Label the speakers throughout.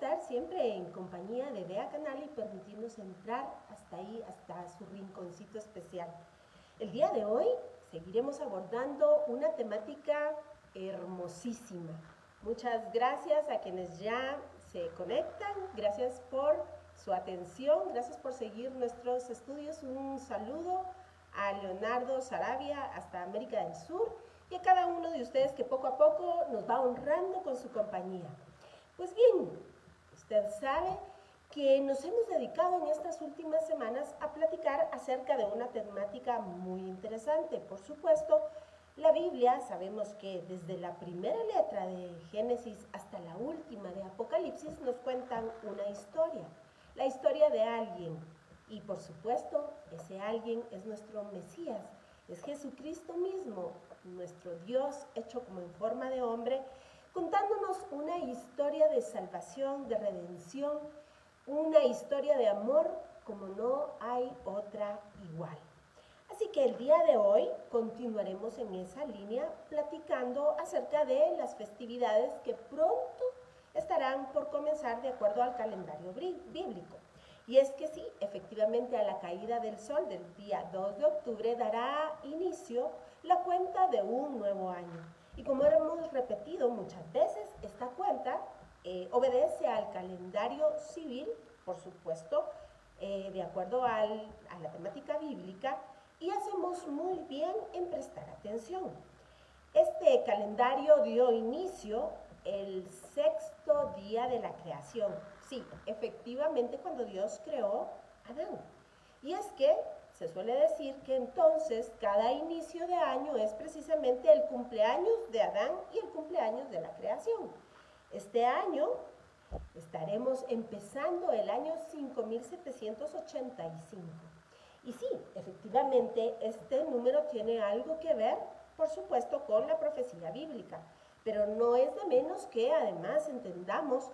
Speaker 1: estar siempre en compañía de Bea Canal y permitirnos entrar hasta ahí, hasta su rinconcito especial. El día de hoy seguiremos abordando una temática hermosísima. Muchas gracias a quienes ya se conectan, gracias por su atención, gracias por seguir nuestros estudios. Un saludo a Leonardo Sarabia hasta América del Sur y a cada uno de ustedes que poco a poco nos va honrando con su compañía. Pues bien, usted sabe que nos hemos dedicado en estas últimas semanas a platicar acerca de una temática muy interesante. Por supuesto, la Biblia, sabemos que desde la primera letra de Génesis hasta la última de Apocalipsis nos cuentan una historia, la historia de alguien. Y por supuesto, ese alguien es nuestro Mesías, es Jesucristo mismo, nuestro Dios hecho como en forma de hombre, contándonos una historia de salvación, de redención, una historia de amor como no hay otra igual. Así que el día de hoy continuaremos en esa línea platicando acerca de las festividades que pronto estarán por comenzar de acuerdo al calendario bíblico. Y es que sí, efectivamente a la caída del sol del día 2 de octubre dará inicio la cuenta de un nuevo año. Y como hemos repetido muchas veces, esta cuenta obedece al calendario civil, por supuesto, de acuerdo a la temática bíblica, y hacemos muy bien en prestar atención. Este calendario dio inicio el sexto día de la creación. Sí, efectivamente cuando Dios creó a Adán. Y es que se suele decir que entonces cada inicio de año es precisamente el cumpleaños de Adán y el cumpleaños de la creación. Este año estaremos empezando el año 5785. Y sí, efectivamente, este número tiene algo que ver, por supuesto, con la profecía bíblica, pero no es de menos que además entendamos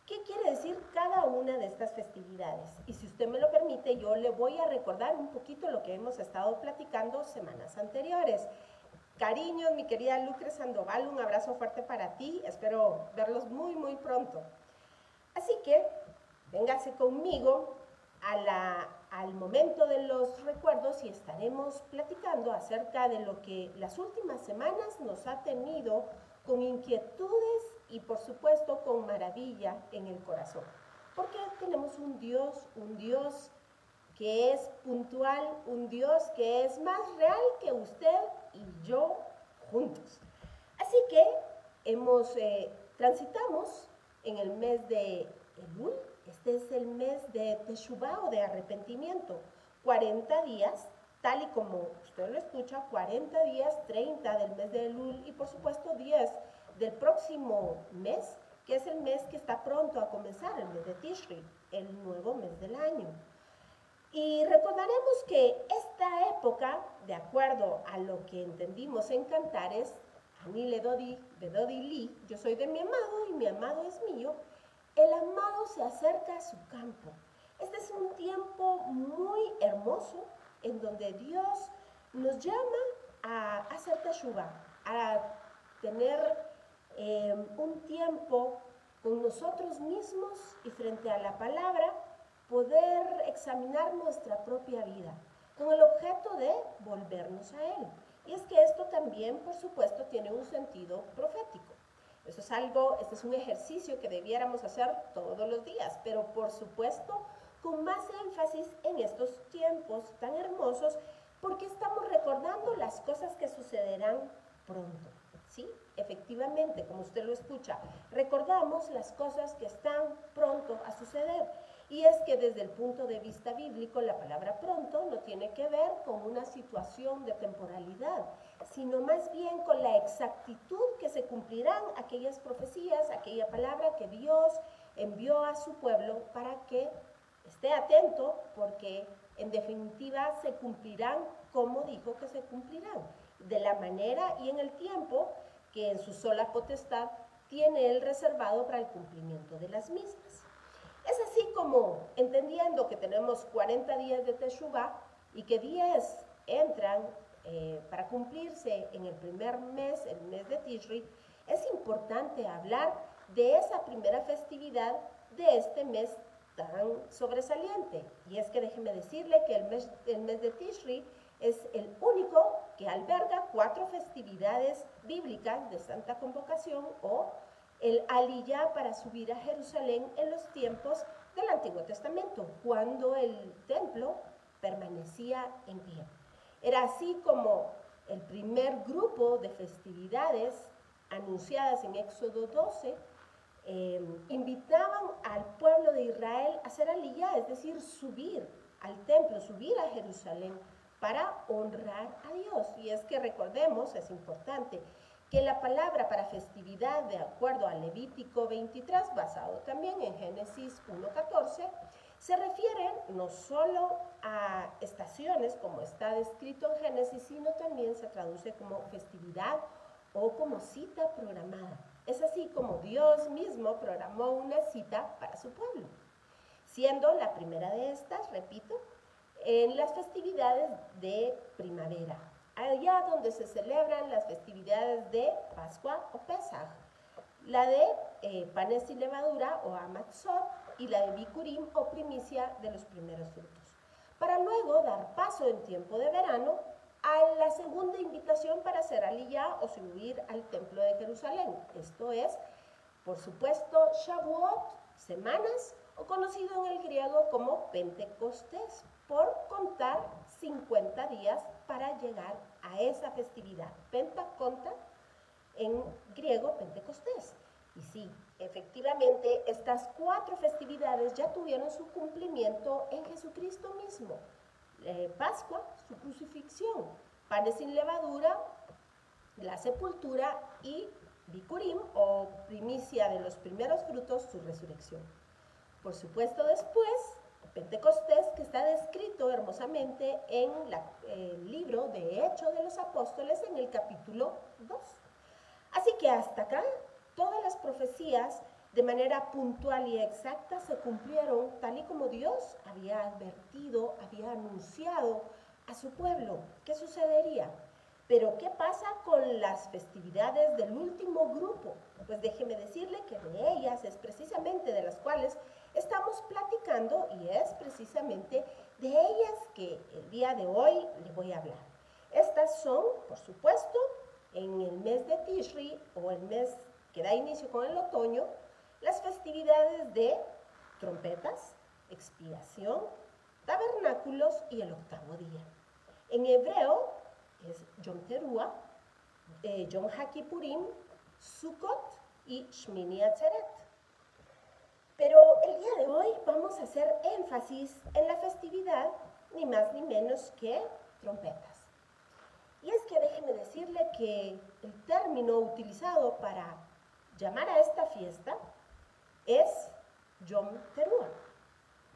Speaker 1: qué quiere decir cada una de estas festividades. Y si usted me lo permite, yo le voy a recordar un poquito lo que hemos estado platicando semanas anteriores. Cariños, mi querida Lucre Sandoval, un abrazo fuerte para ti, espero verlos muy, muy pronto. Así que, véngase conmigo al momento de los recuerdos y estaremos platicando acerca de lo que las últimas semanas nos ha tenido con inquietudes y por supuesto con maravilla en el corazón. Porque tenemos un Dios que es puntual, un Dios que es más real que usted y yo juntos. Así que transitamos en el mes de Elul. Este es el mes de Teshuvá o de arrepentimiento, 40 días, tal y como usted lo escucha, 40 días, 30 del mes de Elul y por supuesto 10 del próximo mes, que es el mes que está pronto a comenzar, el mes de Tishri, el nuevo mes del año. Y recordaremos que esta época, de acuerdo a lo que entendimos en Cantares, Ani Ledodi Li, yo soy de mi amado y mi amado es mío, el amado se acerca a su campo. Este es un tiempo muy hermoso en donde Dios nos llama a hacer teshuvá, a tener un tiempo con nosotros mismos y frente a la palabra poder examinar nuestra propia vida con el objeto de volvernos a Él. Y es que esto también, por supuesto, tiene un sentido profético. Eso es este es un ejercicio que debiéramos hacer todos los días, pero por supuesto con más énfasis en estos tiempos tan hermosos, porque estamos recordando las cosas que sucederán pronto, ¿sí? Efectivamente, como usted lo escucha, recordamos las cosas que están pronto a suceder. Y es que desde el punto de vista bíblico, la palabra pronto no tiene que ver con una situación de temporalidad, sino más bien con la exactitud que se cumplirán aquellas profecías, aquella palabra que Dios envió a su pueblo para que esté atento, porque en definitiva se cumplirán como dijo que se cumplirán, de la manera y en el tiempo que en su sola potestad tiene Él reservado para el cumplimiento de las mismas. Es así como, entendiendo que tenemos 40 días de Teshuvá y que 10 entran para cumplirse en el primer mes, el mes de Tishri, es importante hablar de esa primera festividad de este mes tan sobresaliente. Y es que déjeme decirle que el mes de Tishri es el único que alberga 4 festividades bíblicas de Santa Convocación o el Aliyá para subir a Jerusalén en los tiempos del Antiguo Testamento, cuando el templo permanecía en pie. Era así como el primer grupo de festividades anunciadas en Éxodo 12 invitaban al pueblo de Israel a hacer aliyá, es decir, subir al templo, subir a Jerusalén para honrar a Dios. Y es que recordemos, es importante, que la palabra para festividad, de acuerdo a Levítico 23, basado también en Génesis 1:14, se refiere no solo a estaciones, como está descrito en Génesis, sino también se traduce como festividad o como cita programada. Es así como Dios mismo programó una cita para su pueblo, siendo la primera de estas, repito, en las festividades de primavera, allá donde se celebran las festividades de Pascua o Pesaj, la de panes sin levadura o Hamatzot y la de Bikurim o primicia de los primeros frutos, para luego dar paso en tiempo de verano a la segunda invitación para hacer aliyá o subir al templo de Jerusalén. Esto es, por supuesto, Shavuot, semanas, o conocido en el griego como Pentecostés, por contar 50 días para llegar a esa festividad. Pentaconta, en griego, Pentecostés. Y sí, efectivamente, estas 4 festividades ya tuvieron su cumplimiento en Jesucristo mismo. Pascua, su crucifixión, panes sin levadura, la sepultura y Bikurim, o primicia de los primeros frutos, su resurrección. Por supuesto, después, Pentecostés, que está descrito hermosamente en el libro de Hechos de los Apóstoles en el capítulo 2. Así que hasta acá, todas las profecías de manera puntual y exacta se cumplieron tal y como Dios había advertido, había anunciado a su pueblo. ¿Qué sucedería? Pero ¿qué pasa con las festividades del último grupo? Pues déjeme decirle que de ellas es precisamente de las cuales estamos platicando y es precisamente de ellas que el día de hoy le voy a hablar. Estas son, por supuesto, en el mes de Tishri, o el mes que da inicio con el otoño, las festividades de trompetas, expiación, tabernáculos y el octavo día. En hebreo es Yom Teruah, Yom HaKippurim, Sukkot y Shmini Atzeret. Pero el día de hoy vamos a hacer énfasis en la festividad, ni más ni menos que trompetas. Y es que déjeme decirle que el término utilizado para llamar a esta fiesta es Yom Teruah.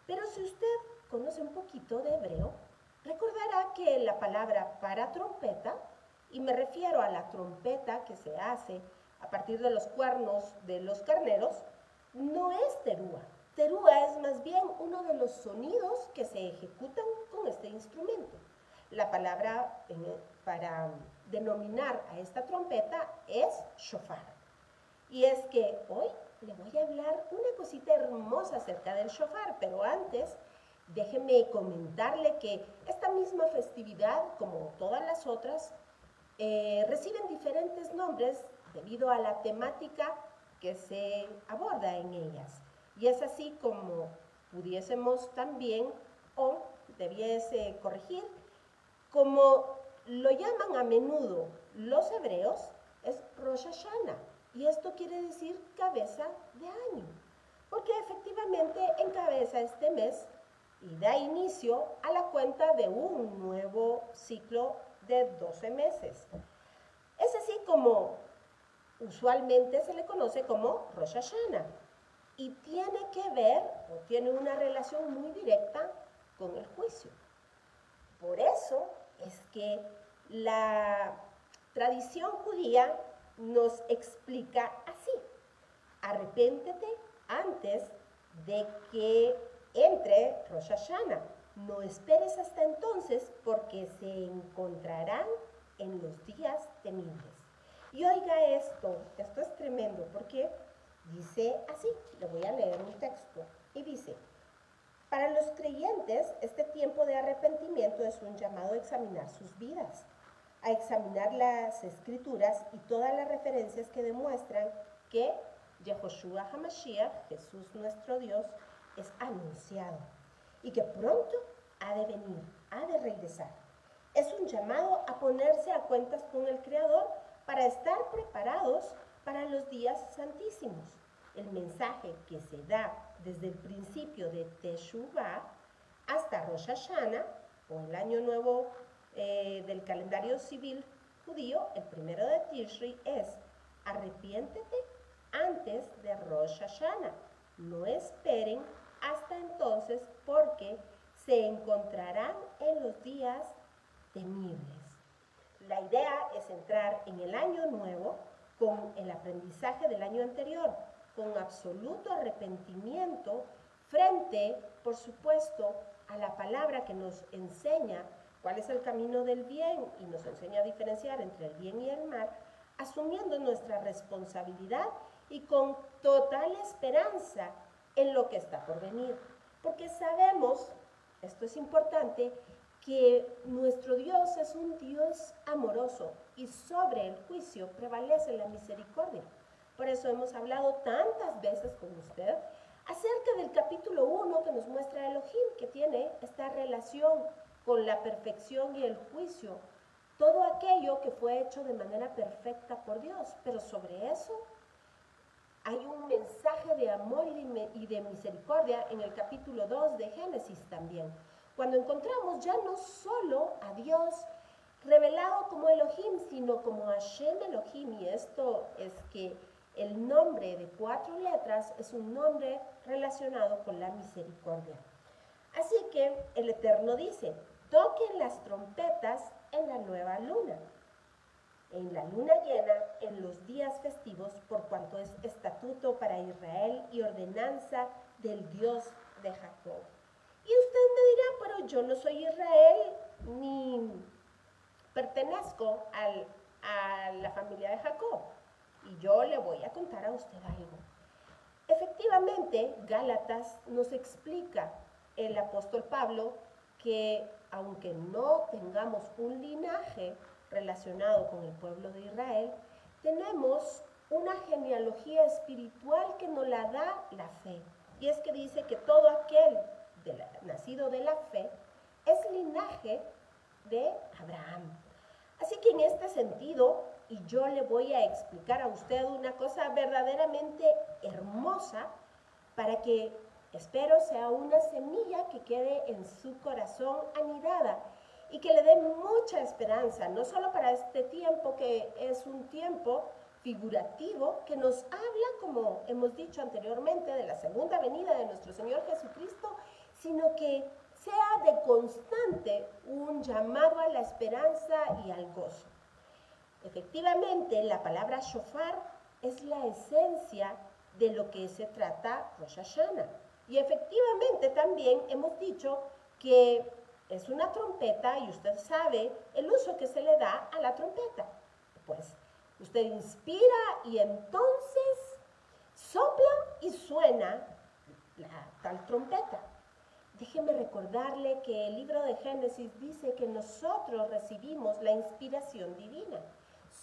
Speaker 1: Pero si usted conoce un poquito de hebreo, recordará que la palabra para trompeta, y me refiero a la trompeta que se hace a partir de los cuernos de los carneros, no es teruah. Teruah es más bien uno de los sonidos que se ejecutan con este instrumento. La palabra para denominar a esta trompeta es shofar. Y es que hoy le voy a hablar una cosita hermosa acerca del shofar, pero antes déjeme comentarle que esta misma festividad, como todas las otras, reciben diferentes nombres debido a la temática que se aborda en ellas. Y es así como pudiésemos también, o debiese corregir, como lo llaman a menudo los hebreos, es Rosh Hashanah. Y esto quiere decir cabeza de año, porque efectivamente encabeza este mes y da inicio a la cuenta de un nuevo ciclo de 12 meses. Es así como usualmente se le conoce como Rosh Hashanah y tiene que ver o tiene una relación muy directa con el juicio. Por eso es que la tradición judía nos explica así: arrepéntete antes de que entre Rosh Hashanah. No esperes hasta entonces, porque se encontrarán en los días temibles. Y oiga esto es tremendo, porque Dice así, le voy a leer un texto, y dice: para los creyentes, este tiempo de arrepentimiento es un llamado a examinar sus vidas, a examinar las escrituras y todas las referencias que demuestran que Yehoshua HaMashiach, Jesús nuestro Dios, es anunciado y que pronto ha de venir, ha de regresar. Es un llamado a ponerse a cuentas con el Creador para estar preparados para los días santísimos. El mensaje que se da desde el principio de Teshuvah hasta Rosh Hashanah, o el año nuevo del calendario civil judío, el 1 de Tishri, es: arrepiéntete antes de Rosh Hashanah. No esperen hasta entonces, porque se encontrarán en los días temibles. La idea es entrar en el año nuevo con el aprendizaje del año anterior, con absoluto arrepentimiento frente, por supuesto, a la palabra que nos enseña cuál es el camino del bien y nos enseña a diferenciar entre el bien y el mal, asumiendo nuestra responsabilidad y con total esperanza en lo que está por venir. Porque sabemos, esto es importante, que nuestro Dios es un Dios amoroso y sobre el juicio prevalece la misericordia. Por eso hemos hablado tantas veces con usted acerca del capítulo 1 que nos muestra Elohim, que tiene esta relación con la perfección y el juicio, todo aquello que fue hecho de manera perfecta por Dios. Pero sobre eso hay un mensaje de amor y de misericordia en el capítulo 2 de Génesis también, cuando encontramos ya no solo a Dios revelado como Elohim, sino como Hashem Elohim. Y esto es que el nombre de 4 letras es un nombre relacionado con la misericordia. Así que el Eterno dice: toquen las trompetas en la nueva luna, en la luna llena, en los días festivos, por cuanto es estatuto para Israel y ordenanza del Dios de Jacob. Y usted me dirá: pero yo no soy Israel ni pertenezco a la familia de Jacob. Y yo le voy a contar a usted algo. Efectivamente, Gálatas nos explica el apóstol Pablo que aunque no tengamos un linaje relacionado con el pueblo de Israel, tenemos una genealogía espiritual que nos la da la fe. Y es que dice que todo aquel nacido de la fe es linaje de Abraham. Así que en este sentido, y yo le voy a explicar a usted una cosa verdaderamente hermosa para que, espero, sea una semilla que quede en su corazón anidada y que le dé mucha esperanza, no solo para este tiempo, que es un tiempo figurativo que nos habla, como hemos dicho anteriormente, de la segunda venida de nuestro Señor Jesucristo, sino que sea de constante un llamado a la esperanza y al gozo. Efectivamente, la palabra shofar es la esencia de lo que se trata Rosh Hashanah. Y efectivamente también hemos dicho que es una trompeta, y usted sabe el uso que se le da a la trompeta. Pues usted inspira y entonces sopla y suena la tal trompeta. Déjeme recordarle que el libro de Génesis dice que nosotros recibimos la inspiración divina.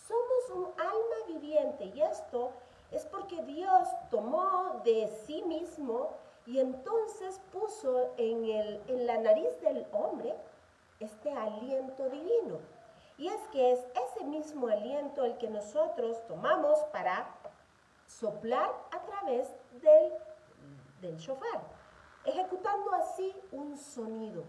Speaker 1: Somos un alma viviente, y esto es porque Dios tomó de sí mismo y entonces puso en la nariz del hombre este aliento divino. Y es que es ese mismo aliento el que nosotros tomamos para soplar a través del shofar, ejecutando así un sonido.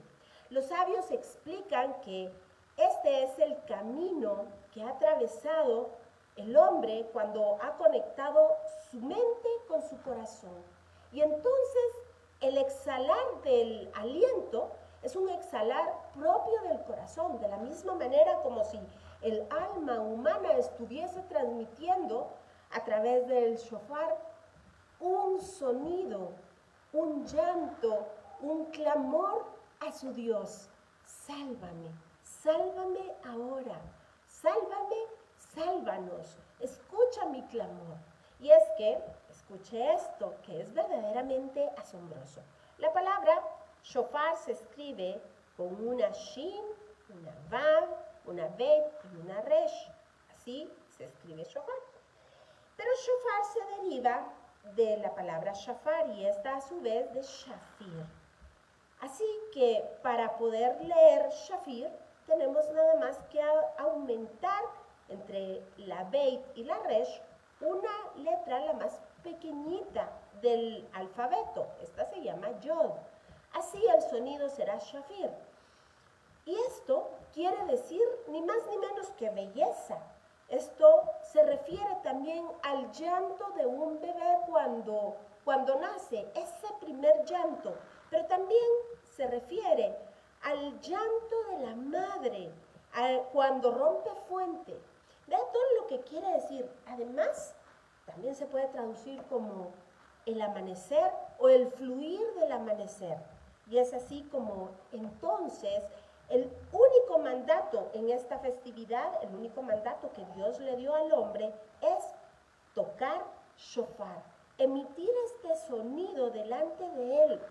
Speaker 1: Los sabios explican que este es el camino que ha atravesado el hombre cuando ha conectado su mente con su corazón. Y entonces el exhalar del aliento es un exhalar propio del corazón, de la misma manera como si el alma humana estuviese transmitiendo a través del shofar un sonido, un llanto, un clamor a su Dios. Sálvame, sálvame ahora, sálvame, sálvanos, escucha mi clamor. Y es que, escuche esto, que es verdaderamente asombroso. La palabra shofar se escribe con una shin, una vav, una bet y una resh. Así se escribe shofar. Pero shofar se deriva de la palabra shafar y esta a su vez de shafir. Así que para poder leer shafir tenemos nada más que aumentar entre la beit y la resh una letra, la más pequeñita del alfabeto. Esta se llama yod. Así el sonido será shafir. Y esto quiere decir ni más ni menos que belleza. Esto se refiere también al llanto de un bebé cuando nace, ese primer llanto, pero también se refiere al llanto de la madre cuando rompe fuente. Vea todo lo que quiere decir. Además, también se puede traducir como el amanecer o el fluir del amanecer. Y es así como entonces el único mandato en esta festividad, el único mandato que Dios le dio al hombre es tocar shofar, emitir este sonido delante de él,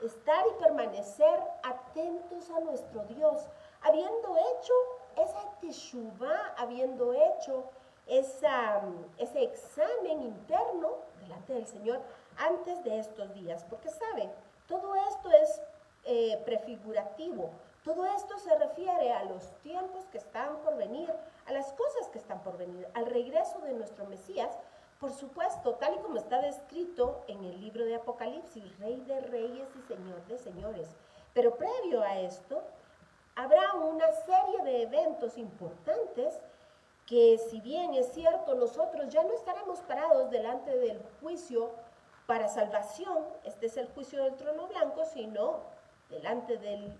Speaker 1: estar y permanecer atentos a nuestro Dios, habiendo hecho esa teshuvá, habiendo hecho ese examen interno delante del Señor antes de estos días, porque sabe, todo esto es prefigurativo. Todo esto se refiere a los tiempos que están por venir, a las cosas que están por venir, al regreso de nuestro Mesías, por supuesto, tal y como está descrito en el libro de Apocalipsis, Rey de Reyes y Señor de Señores. Pero previo a esto, habrá una serie de eventos importantes que, si bien es cierto, nosotros ya no estaremos parados delante del juicio para salvación, este es el juicio del trono blanco, sino delante del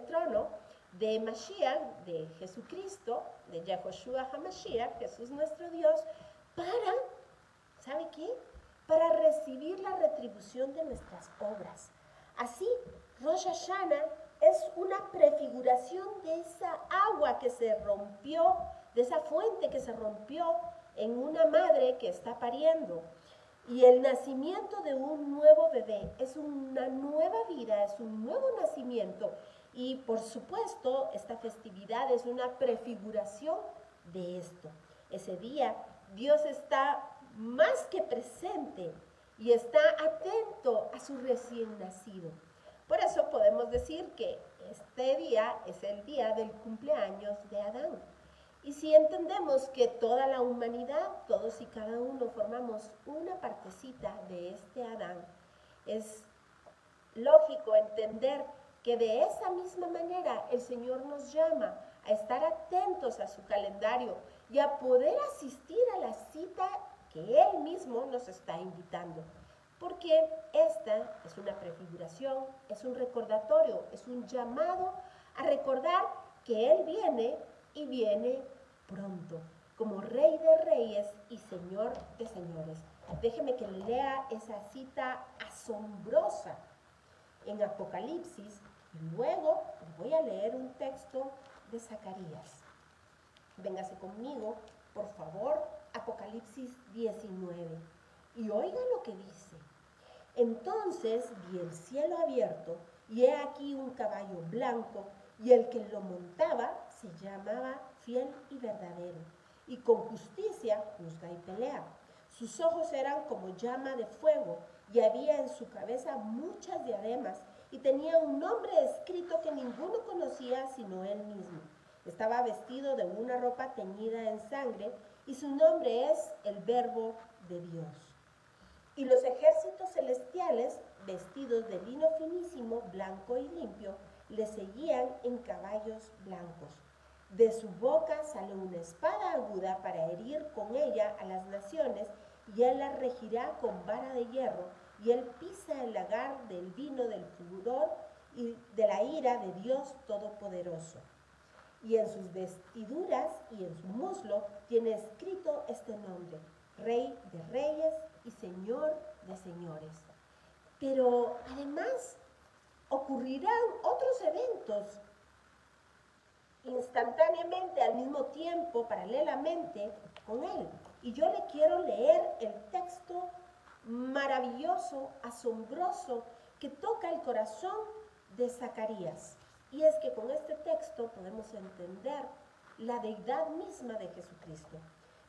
Speaker 1: trono de Mashiach, de Jesucristo, de Yahoshua HaMashiach, Jesús nuestro Dios, para, ¿sabe qué? Para recibir la retribución de nuestras obras. Así, Rosh Hashanah es una prefiguración de esa agua que se rompió, de esa fuente que se rompió en una madre que está pariendo. Y el nacimiento de un nuevo bebé es una nueva vida, es un nuevo nacimiento. Y por supuesto, esta festividad es una prefiguración de esto. Ese día, Dios está más que presente y está atento a su recién nacido. Por eso podemos decir que este día es el día del cumpleaños de Adán. Y si entendemos que toda la humanidad, todos y cada uno formamos una partecita de este Adán, es lógico entender que de esa misma manera el Señor nos llama a estar atentos a su calendario y a poder asistir a la cita que Él mismo nos está invitando. Porque esta es una prefiguración, es un recordatorio, es un llamado a recordar que Él viene y viene pronto, como Rey de Reyes y Señor de Señores. Déjeme que le lea esa cita asombrosa en Apocalipsis y luego voy a leer un texto de Zacarías. Véngase conmigo, por favor, Apocalipsis 19. Y oiga lo que dice. Entonces vi el cielo abierto, y he aquí un caballo blanco, y el que lo montaba se llamaba Fiel y Verdadero, y con justicia juzga y pelea. Sus ojos eran como llama de fuego, y había en su cabeza muchas diademas, y tenía un nombre escrito que ninguno conocía sino él mismo. Estaba vestido de una ropa teñida en sangre, y su nombre es el Verbo de Dios. Y los ejércitos celestiales, vestidos de lino finísimo, blanco y limpio, le seguían en caballos blancos. De su boca sale una espada aguda para herir con ella a las naciones, y él la regirá con vara de hierro, y él pisa el lagar del vino del furor y de la ira de Dios Todopoderoso. Y en sus vestiduras y en su muslo tiene escrito este nombre: Rey de Reyes y Señor de Señores. Pero además ocurrirán otros eventos instantáneamente, al mismo tiempo, paralelamente con él. Y yo le quiero leer el texto maravilloso, asombroso, que toca el corazón de Zacarías. Y es que con este texto podemos entender la deidad misma de Jesucristo.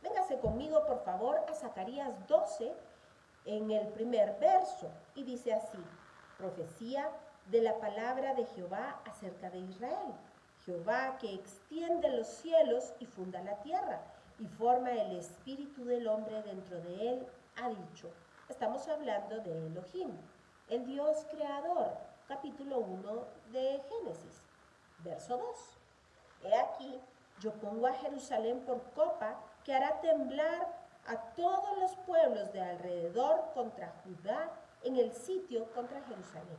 Speaker 1: Véngase conmigo, por favor, a Zacarías 12, en el primer verso, y dice así: profecía de la palabra de Jehová acerca de Israel. Jehová, que extiende los cielos y funda la tierra, y forma el espíritu del hombre dentro de él, ha dicho. Estamos hablando de Elohim, el Dios creador, capítulo 1 de Génesis, verso 2. He aquí, yo pongo a Jerusalén por copa que hará temblar a todos los pueblos de alrededor contra Judá en el sitio contra Jerusalén.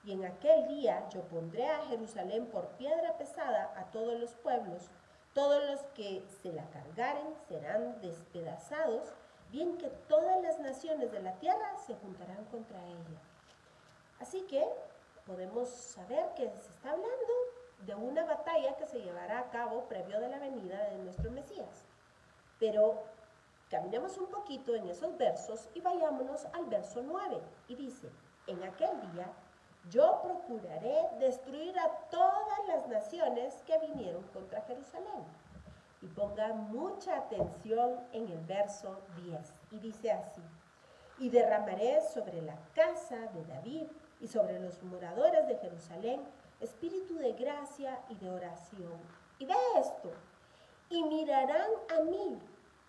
Speaker 1: Y en aquel día yo pondré a Jerusalén por piedra pesada a todos los pueblos. Todos los que se la cargaren serán despedazados, bien que todas las naciones de la tierra se juntarán contra ella. Así que podemos saber que se está hablando de una batalla que se llevará a cabo previo de la venida de nuestro Mesías. Pero caminemos un poquito en esos versos y vayámonos al verso 9. Y dice: en aquel día yo procuraré destruir a todas las naciones que vinieron contra Jerusalén. Y ponga mucha atención en el verso 10. Y dice así: y derramaré sobre la casa de David y sobre los moradores de Jerusalén espíritu de gracia y de oración. Y ve esto: y mirarán a mí,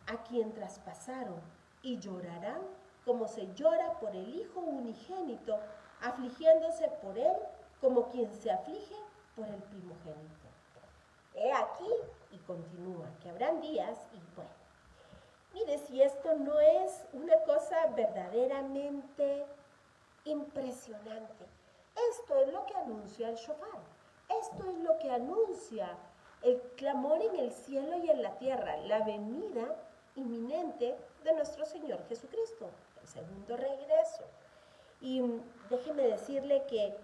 Speaker 1: a quien traspasaron, y llorarán como se llora por el hijo unigénito, afligiéndose por él como quien se aflige por el primogénito. He aquí, y continúa, que habrán días, y bueno, mire si esto no es una cosa verdaderamente impresionante. Esto es lo que anuncia el shofar. Esto es lo que anuncia el clamor en el cielo y en la tierra, la venida inminente de nuestro Señor Jesucristo, el segundo regreso. Y déjeme decirle que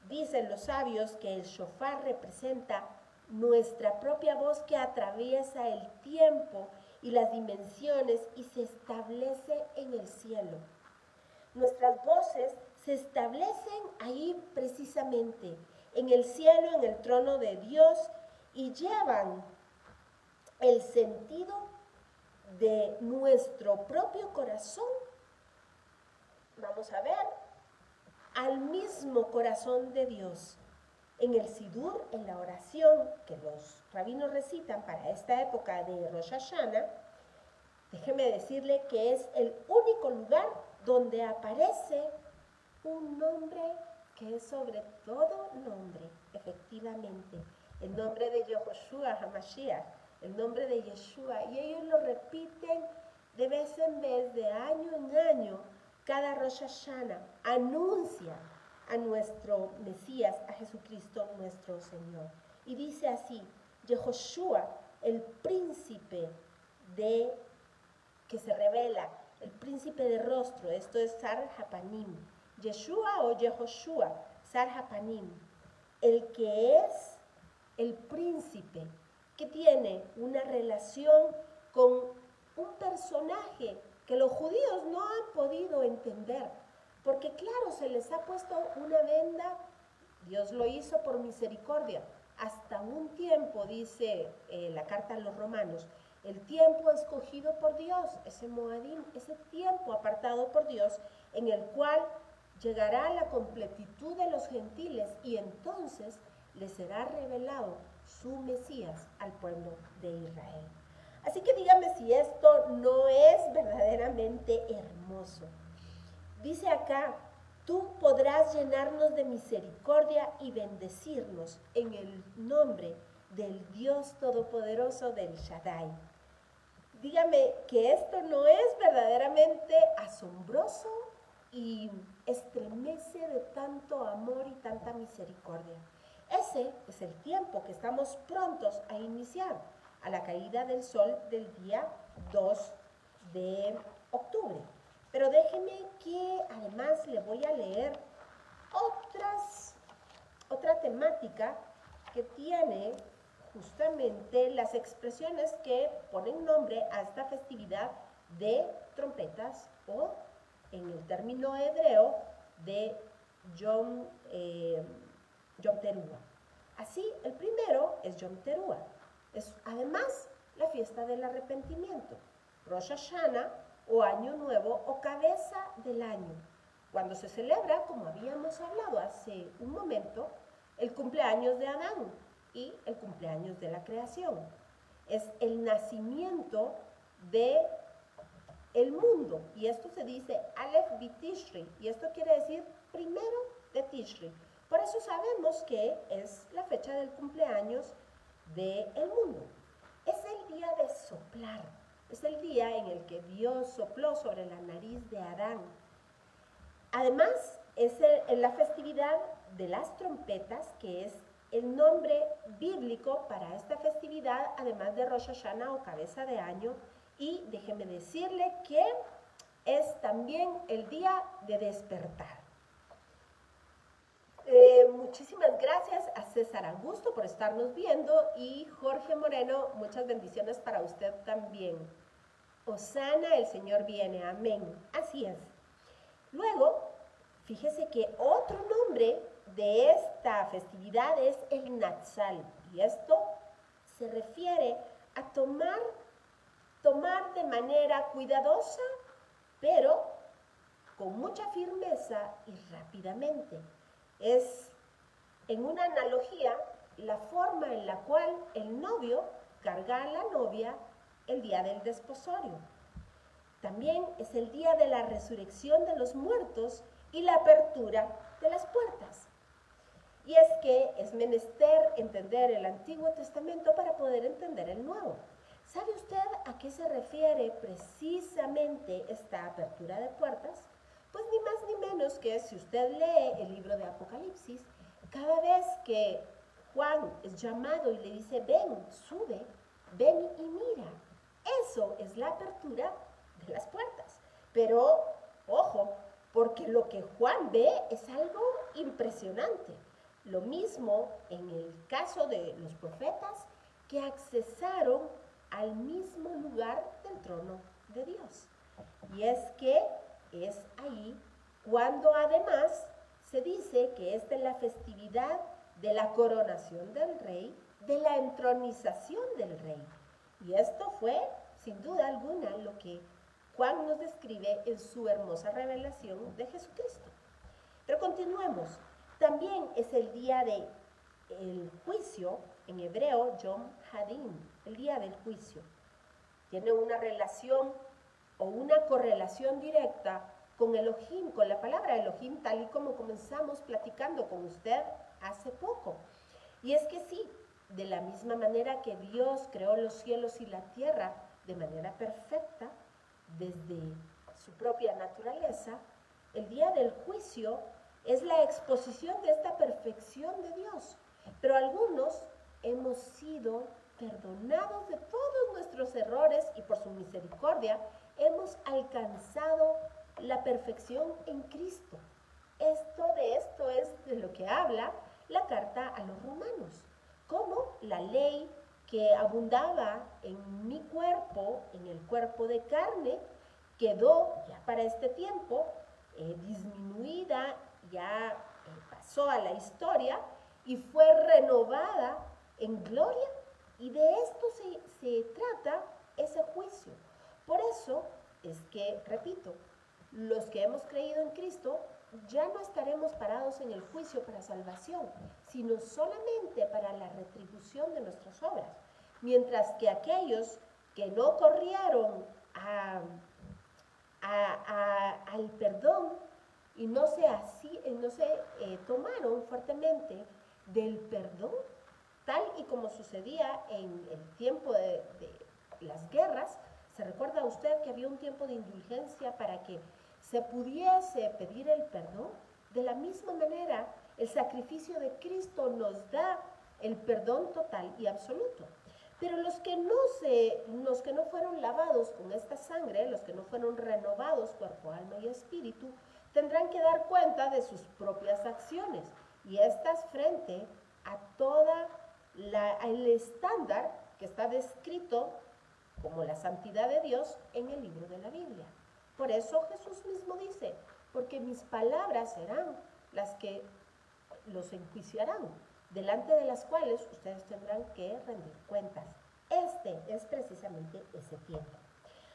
Speaker 1: dicen los sabios que el shofar representa nuestra propia voz que atraviesa el tiempo y las dimensiones y se establece en el cielo. Nuestras voces se establecen ahí precisamente, en el cielo, en el trono de Dios, y llevan el sentido de nuestro propio corazón, vamos a ver, al mismo corazón de Dios. En el Sidur, en la oración que los rabinos recitan para esta época de Rosh Hashanah, déjeme decirle que es el único lugar donde aparece un nombre que es sobre todo nombre, efectivamente, el nombre de Yehoshua HaMashiach, el nombre de Yeshua, y ellos lo repiten de vez en vez, de año en año, cada Rosh Hashanah, anuncia a nuestro Mesías, a Jesucristo nuestro Señor. Y dice así: Yehoshua, el príncipe que se revela, el príncipe de rostro, esto es Sar Hapanim. Yeshua o Yehoshua, Sar Hapanim, el que es el príncipe, que tiene una relación con un personaje que los judíos no han podido entender, porque claro, se les ha puesto una venda, Dios lo hizo por misericordia, hasta un tiempo, dice la carta a los romanos, el tiempo escogido por Dios, ese Moadim, ese tiempo apartado por Dios, en el cual llegará la completitud de los gentiles y entonces les será revelado su Mesías al pueblo de Israel. Así que dígame si esto no es verdaderamente hermoso. Dice acá: tú podrás llenarnos de misericordia y bendecirnos en el nombre del Dios Todopoderoso, del Shaddai. Dígame que esto no es verdaderamente asombroso y estremece de tanto amor y tanta misericordia. Ese es el tiempo que estamos prontos a iniciar, a la caída del sol del día 2 de octubre. Pero déjeme que además le voy a leer otra temática que tiene justamente las expresiones que ponen nombre a esta festividad de trompetas o en el término hebreo de Yom Teruah. Así, el primero es Yom Teruah. Es además la fiesta del arrepentimiento, Rosh Hashanah o Año Nuevo o cabeza del año, cuando se celebra, como habíamos hablado hace un momento, el cumpleaños de Adán y el cumpleaños de la creación. Es el nacimiento de el mundo, y esto se dice Aleph B'Tishri, y esto quiere decir primero de Tishri. Por eso sabemos que es la fecha del cumpleaños del mundo. Es el día de soplar, es el día en el que Dios sopló sobre la nariz de Adán. Además, es la festividad de las trompetas, que es el nombre bíblico para esta festividad, además de Rosh Hashanah o cabeza de año. Y déjeme decirle que es también el día de despertar. Muchísimas gracias a César Augusto por estarnos viendo y Jorge Moreno, muchas bendiciones para usted también. Hosana, el Señor viene, amén. Así es. Luego, fíjese que otro nombre de esta festividad es el Natsal, y esto se refiere a tomar de manera cuidadosa, pero con mucha firmeza y rápidamente. Es, en una analogía, la forma en la cual el novio carga a la novia el día del desposorio. También es el día de la resurrección de los muertos y la apertura de las puertas. Y es que es menester entender el Antiguo Testamento para poder entender el Nuevo. ¿Sabe usted a qué se refiere precisamente esta apertura de puertas? Pues ni más ni menos que si usted lee el libro de Apocalipsis, cada vez que Juan es llamado y le dice, ven, sube, ven y mira. Eso es la apertura de las puertas. Pero, ojo, porque lo que Juan ve es algo impresionante. Lo mismo en el caso de los profetas que accesaron al mismo lugar del trono de Dios. Y es que es ahí cuando además se dice que esta es la festividad de la coronación del rey, de la entronización del rey. Y esto fue, sin duda alguna, lo que Juan nos describe en su hermosa revelación de Jesucristo. Pero continuemos. También es el día del juicio, en hebreo, Yom Hadin, el día del juicio. Tiene una relación o una correlación directa con Elohim, con la palabra Elohim, tal y como comenzamos platicando con usted hace poco. Y es que sí, de la misma manera que Dios creó los cielos y la tierra de manera perfecta, desde su propia naturaleza, el día del juicio es la exposición de esta perfección de Dios. Pero algunos hemos sido perdonados de todos nuestros errores y por su misericordia hemos alcanzado la perfección en Cristo. De esto es de lo que habla la carta a los romanos. Como la ley que abundaba en mi cuerpo, en el cuerpo de carne, quedó ya para este tiempo disminuida, ya pasó a la historia y fue renovada en gloria, y de esto se trata ese juicio. Por eso es que, repito, los que hemos creído en Cristo ya no estaremos parados en el juicio para salvación, sino solamente para la retribución de nuestras obras, mientras que aquellos que no corrieron al perdón y no se tomaron fuertemente del perdón, tal y como sucedía en el tiempo de las guerras. ¿Se recuerda usted que había un tiempo de indulgencia para que se pudiese pedir el perdón? De la misma manera, el sacrificio de Cristo nos da el perdón total y absoluto. Pero los que no fueron lavados con esta sangre, los que no fueron renovados cuerpo, alma y espíritu, tendrán que dar cuenta de sus propias acciones, y estas frente a toda el estándar que está descrito como la santidad de Dios en el libro de la Biblia. Por eso Jesús mismo dice, porque mis palabras serán las que los enjuiciarán, delante de las cuales ustedes tendrán que rendir cuentas. Este es precisamente ese tiempo.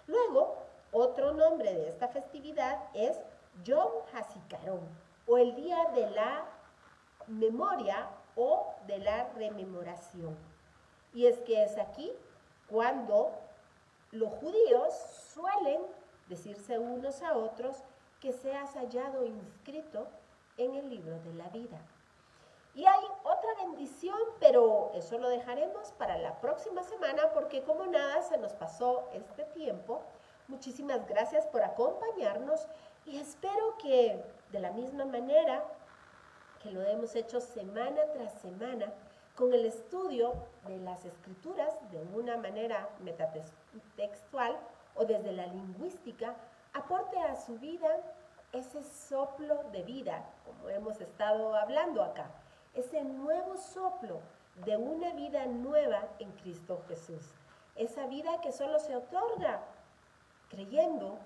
Speaker 1: Luego, otro nombre de esta festividad es Yom HaZikaron, o el día de la memoria o de la rememoración. Y es que es aquí cuando los judíos suelen decirse unos a otros que seas hallado inscrito en el libro de la vida. Y hay otra bendición, pero eso lo dejaremos para la próxima semana porque como nada se nos pasó este tiempo. Muchísimas gracias por acompañarnos y espero que de la misma manera que lo hemos hecho semana tras semana con el estudio de las escrituras de una manera metatextual o desde la lingüística, aporte a su vida ese soplo de vida, como hemos estado hablando acá, ese nuevo soplo de una vida nueva en Cristo Jesús. Esa vida que solo se otorga creyendo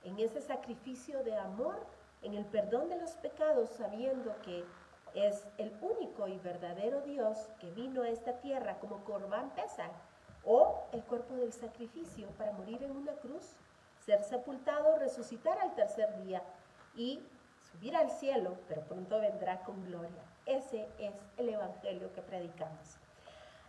Speaker 1: en ese sacrificio de amor, en el perdón de los pecados, sabiendo que es el único y verdadero Dios que vino a esta tierra como Corbán Pesaj, o el cuerpo del sacrificio para morir en una cruz, ser sepultado, resucitar al tercer día y subir al cielo, pero pronto vendrá con gloria. Ese es el evangelio que predicamos.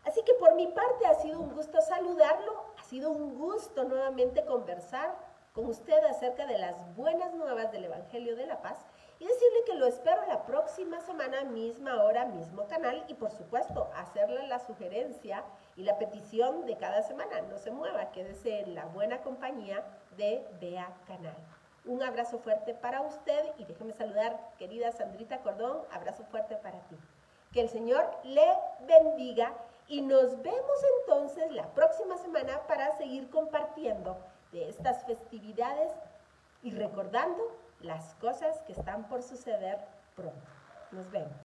Speaker 1: Así que por mi parte ha sido un gusto saludarlo, ha sido un gusto nuevamente conversar con usted acerca de las buenas nuevas del Evangelio de la Paz y decirle que lo espero la próxima semana, misma hora, mismo canal y por supuesto hacerle la sugerencia y la petición de cada semana. No se mueva, quédese en la buena compañía de Vea Canal. Un abrazo fuerte para usted y déjeme saludar, querida Sandrita Cordón, abrazo fuerte para ti. Que el Señor le bendiga y nos vemos entonces la próxima semana para seguir compartiendo de estas festividades y recordando las cosas que están por suceder pronto. Nos vemos.